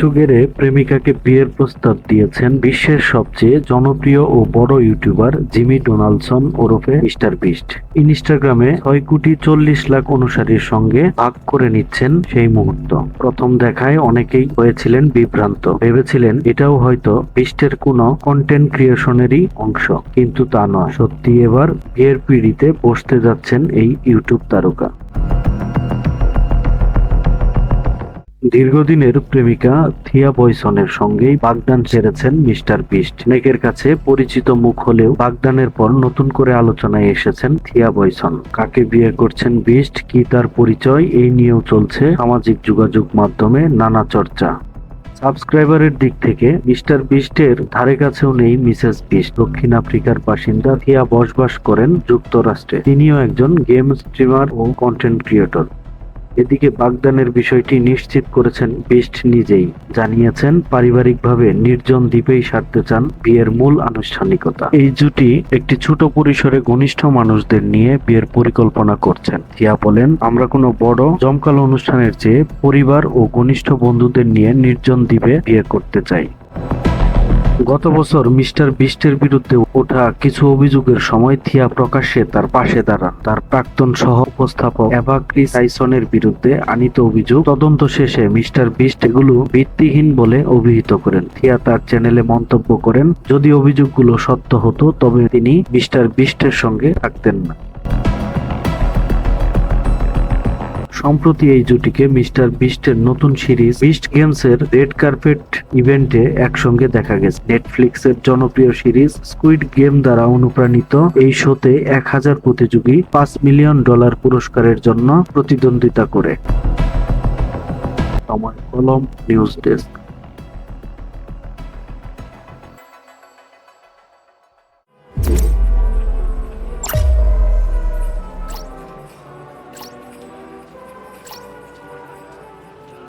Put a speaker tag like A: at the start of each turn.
A: একটু গেড়ে প্রেমিকাকে বিয়ের প্রস্তাব দিয়েছেন বিশ্বের সবচেয়ে জনপ্রিয় ও বড় ইউটিউবার জিমি ডোনাল্ডসন ওরফে মিস্টার বিস্ট। ইনস্টাগ্রামে 6,40,00,000 অনুসারীর সঙ্গে ভাগ করে নিচ্ছেন সেই মুহূর্ত। প্রথম দেখায় অনেকেই হয়েছিলেন বিভ্রান্ত, ভেবেছিলেন এটাও হয়তো বিস্টের কোনো কন্টেন্ট ক্রিয়েশনেরই অংশ, কিন্তু তা নয়। সত্যি এবার বিয়ের পিঁড়িতে বসতে যাচ্ছেন এই ইউটিউব তারকা। দীর্ঘদিনের প্রেমিকা থিয়া বয়সনের সঙ্গেই বাগদান সেরেছেন মিস্টার বিস্ট। অনেকের কাছে পরিচিত মুখ হলেও বাগদানের পর নতুন করে আলোচনায় এসেছেন থিয়া বয়সন। কাকে বিয়ে করছেন বিস্ট, কি তার পরিচয়, এই নিয়েও চলছে সামাজিক যোগাযোগ মাধ্যমে নানা চর্চা। সাবস্ক্রাইবারের দিক থেকে মিস্টার বিস্টের ধারে কাছেও নেই মিসেস বিস্ট। দক্ষিণ আফ্রিকার বাসিন্দা থিয়া বসবাস করেন যুক্তরাষ্ট্রে। তিনিও একজন গেম স্ট্রিমার ও কন্টেন্ট ক্রিয়েটর। এদিকে বাগদানের বিষয়টি নিশ্চিত করেছেন বিস্ট নিজেই। জানিয়েছেন পারিবারিকভাবে নির্জন দ্বীপেই সারতে চান বিয়ের মূল আনুষ্ঠানিকতা। এই জুটি একটি ছোট পরিসরে ঘনিষ্ঠ মানুষদের নিয়ে বিয়ের পরিকল্পনা করছেন। থিয়া বলেন, আমরা কোনো বড় জমকালো অনুষ্ঠানের চেয়ে পরিবার ও ঘনিষ্ঠ বন্ধুদের নিয়ে নির্জন দ্বীপে বিয়ে করতে চাই। গত বছর মিস্টার বিস্টের বিরুদ্ধে ওঠা কিছু অভিযোগের সময় থিয়া প্রকাশ্যে তার পাশে দাঁড়ান। তার প্রাক্তন সহ উপস্থাপক এভা ক্রিস টাইসনের বিরুদ্ধে আনীত অভিযোগ তদন্ত শেষে মিস্টার বিস্ট এগুলো ভিত্তিহীন বলে অভিহিত করেন। থিয়া তার চ্যানেলে মন্তব্য করেন, যদি অভিযোগগুলো সত্য হতো তবে তিনি মিস্টার বিস্টের সঙ্গে থাকতেন না। সম্প্রতি এই জুটিকে মিস্টার বিস্টের নতুন সিরিজ বিস্ট গেমসের রেড কার্পেট ইভেন্টে একসঙ্গে দেখা গেছে। নেটফ্লিক্সের জনপ্রিয় সিরিজ স্কুইড গেম দ্বারা অনুপ্রাণিত এই শোতে 1000 প্রতিযোগী $5 মিলিয়ন পুরস্কারের জন্য প্রতিদ্বন্দ্বিতা করে। সময় কলম, নিউজ ডেস্ক।